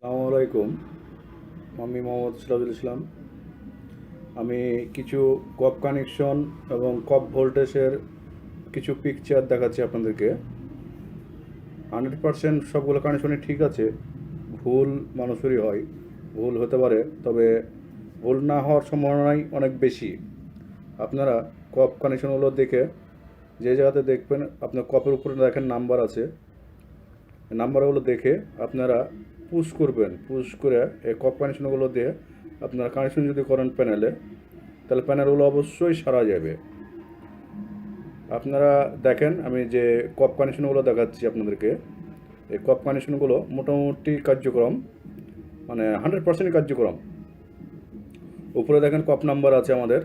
আসসালামুয়ালাইকুম। আমি মোহাম্মদ সিরাজুল ইসলাম। আমি কিছু কপ কানেকশন এবং কপ ভোল্টেজের কিছু পিকচার দেখাচ্ছি আপনাদেরকে। 100% সবগুলো কানেকশনই ঠিক আছে, ভুল মানুষেরই হয়, ভুল হতে পারে, তবে ভুল না হওয়ার সম্ভাবনাই অনেক বেশি। আপনারা কপ কানেকশনগুলো দেখে যে জায়গাতে দেখবেন আপনার কপের উপরে দেখেন নাম্বার আছে, নাম্বারগুলো দেখে আপনারা পুশ করবেন। পুশ করে এই কপ কানেকশনগুলো দিয়ে আপনারা কানেকশন যদি করেন প্যানেলে, তাহলে প্যানেলগুলো অবশ্যই সারা যাবে। আপনারা দেখেন আমি যে কপ কানেকশনগুলো দেখাচ্ছি আপনাদেরকে, এই কপ কানেকশনগুলো মোটামুটি কার্যক্রম, মানে 100% কার্যক্রম। উপরে দেখেন কপ নাম্বার আছে আমাদের,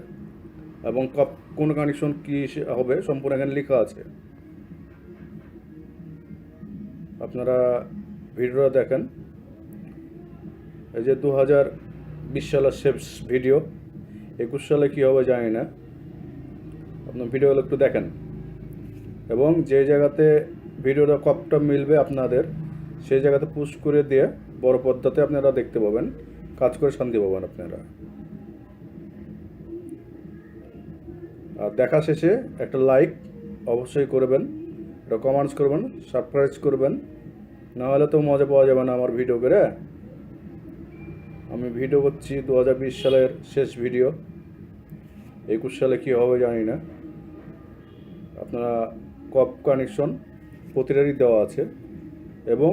এবং কপ কোন কানেকশন কী হবে সম্পূর্ণ এখানে লেখা আছে। আপনারা ভিডিওটা দেখেন। এই যে 2020 সালের শেষ ভিডিও, 21 সালে কী হবে জানি না, আপনার ভিডিওগুলো একটু দেখেন। এবং যে জায়গাতে ভিডিওটা কপটা মিলবে আপনাদের, সেই জায়গাতে পুশ করে দিয়ে বড় পর্দাতে আপনারা দেখতে পাবেন, কাজ করে শান্তি পাবেন আপনারা। আর দেখা শেষে একটা লাইক অবশ্যই করবেন, একটা কমেন্টস করবেন, সাবস্ক্রাইব করবেন, নাহলে তো মজা পাওয়া যাবে না আমার ভিডিও করে। আমি ভিডিও করছি 2020 সালের শেষ ভিডিও, 21 সালে কী হবে জানি না। আপনারা কপ কানেকশন প্রতিটারই দেওয়া আছে, এবং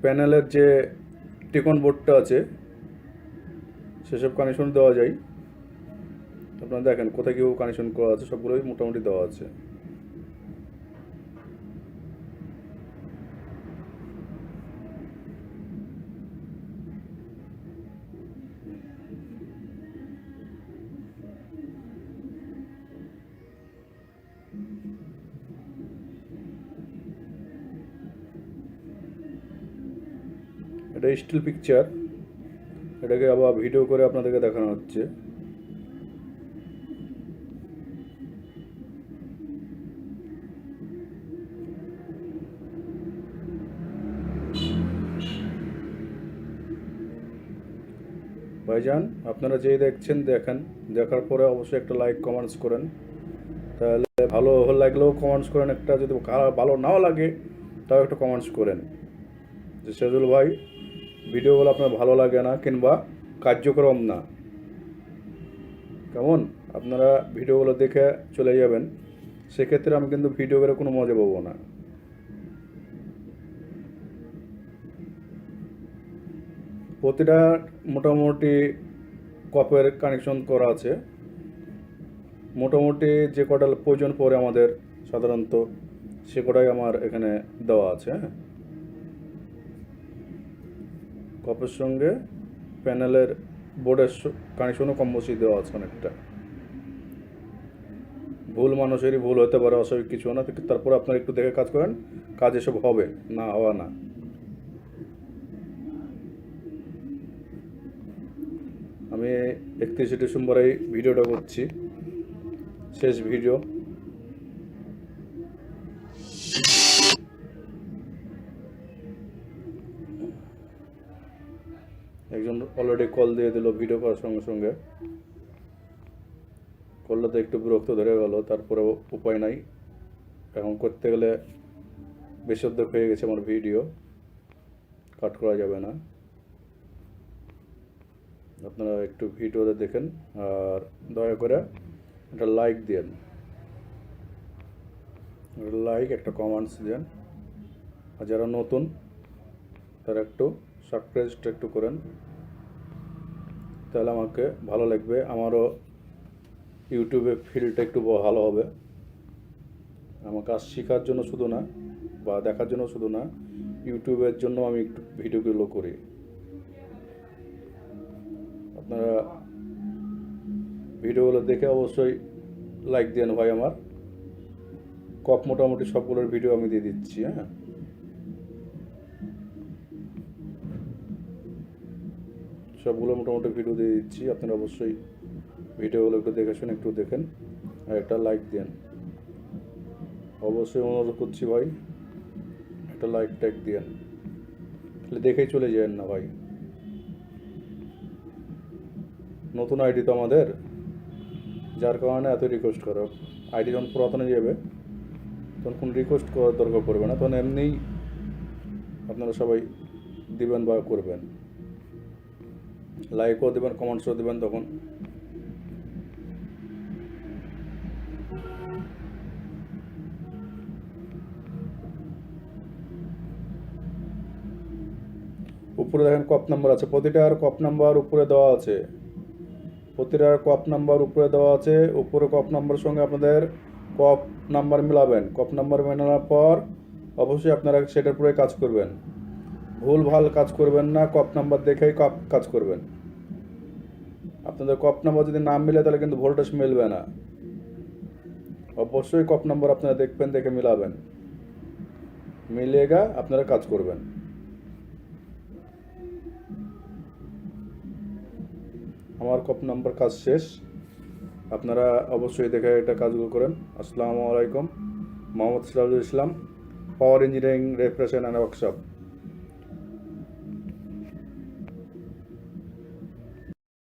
প্যানেলের যে টিকন বোর্ডটা আছে সেসব কানেকশন দেওয়া যায়। আপনারা দেখেন কোথায় কীভাবে কানেকশন করা আছে, সবগুলোই মোটামুটি দেওয়া আছে। এটা স্টিল পিকচার, এটাকে আবার ভিডিও করে আপনাদেরকে দেখানো হচ্ছে। ভাইজান, আপনারা যেই দেখছেন দেখেন, দেখার পরে অবশ্যই একটা লাইক কমেন্টস করেন। তাহলে ভালো লাগলেও কমেন্টস করেন একটা, যদি ভালো নাও লাগে তাও একটা কমেন্টস করেন যে সেজুল ভাই ভিডিওগুলো আপনার ভালো লাগে না কিংবা কার্যক্রম না। কেমন? আপনারা ভিডিওগুলো দেখে চলে যাবেন, সেক্ষেত্রে আমি কিন্তু ভিডিও করে কোনো মজা পাবো না। প্রতিটা মোটামুটি কপের কানেকশন করা আছে, মোটামুটি যে কটা প্রয়োজন পড়ে আমাদের সাধারণত, সে কটাই আমার এখানে দেওয়া আছে। হ্যাঁ, কপের সঙ্গে প্যানেলের বোর্ডের কানেকশনও কম বেশি দেওয়া আছে অনেকটা। ভুল মানুষেরই ভুল হতে পারে, অস্বাভাবিক কিছু না। তারপর আপনারা একটু দেখে কাজ করেন, কাজ এসব হবে না, হওয়া না। আমি 31শে ডিসেম্বর এই ভিডিওটা করছি, শেষ ভিডিও। একজন অলরেডি কল দিয়ে দিল ভিডিও করার সঙ্গে সঙ্গে। করলে তো একটু বিরক্ত ধরে গেল, তারপরেও উপায় নাই, এখন করতে গেলে বেশি অর্ধেক হয়ে গেছে আমার ভিডিও, কাট করা যাবে না। আপনারা একটু ভিডিওতে দেখেন, আর দয়া করে একটা লাইক দেন, লাইক একটা কমেন্টস দেন। আর যারা নতুন তারা একটু সাবস্ক্রাইব একটু করেন, তাহলে আমাকে ভালো লাগবে, আমারও ইউটিউবে ফিল্ডটা একটু ভালো হবে। আমার কাজ শেখার জন্য শুধু না, বা দেখার জন্য শুধু না, ইউটিউবের জন্য আমি একটু ভিডিওগুলো করি। আপনারা ভিডিওগুলো দেখে অবশ্যই লাইক দেন ভাই। আমার কপ মোটামুটি সবগুলোর ভিডিও আমি দিয়ে দিচ্ছি। হ্যাঁ, সবগুলো মোটামুটি ভিডিও দিয়ে দিচ্ছি, আপনারা অবশ্যই ভিডিওগুলো একটু দেখে শুনে একটু দেখেন, আর একটা লাইক দেন। অবশ্যই অনুরোধ করছি ভাই, একটা লাইক ট্যাগ দেন। দেখেই চলে যাবেন না ভাই। নতুন আইডি তো আমাদের, যার কারণে এত রিকোয়েস্ট করো। আইডি যখন পুরাতনে যাবে তখন কোনো রিকোয়েস্ট করার দরকার পড়বে না, তখন এমনিই আপনারা সবাই দিবেন বা করবেন, লাইকও দেবেন, কমেন্টসও দেবেন। তখন উপরে দেখেন কপ নাম্বার আছে, প্রতিটার কপ নাম্বার উপরে দেওয়া আছে, প্রতিটার কপ নাম্বার উপরে দেওয়া আছে। উপরে কপ নাম্বারের সঙ্গে আপনাদের কপ নাম্বার মেলাবেন। কপ নাম্বার মেলানোর পর অবশ্যই আপনারা সেটার উপরে কাজ করবেন, ভুল ভাল কাজ করবেন না, কপ নাম্বার দেখেই কাজ করবেন। আপনাদের কপ নাম্বার যদি না মিলে তাহলে কিন্তু ভোল্টেজ মিলবে না। অবশ্যই কপ নাম্বার আপনারা দেখবেন, দেখে মিলাবেন, মিলেগা আপনারা কাজ করবেন। আমার কপ নাম্বার কাজ শেষ, আপনারা অবশ্যই দেখে এটা কাজগুলো করেন। আসসালামু আলাইকুম, Mohammad Sirajul Islam, power engineering refrigeration and workshop.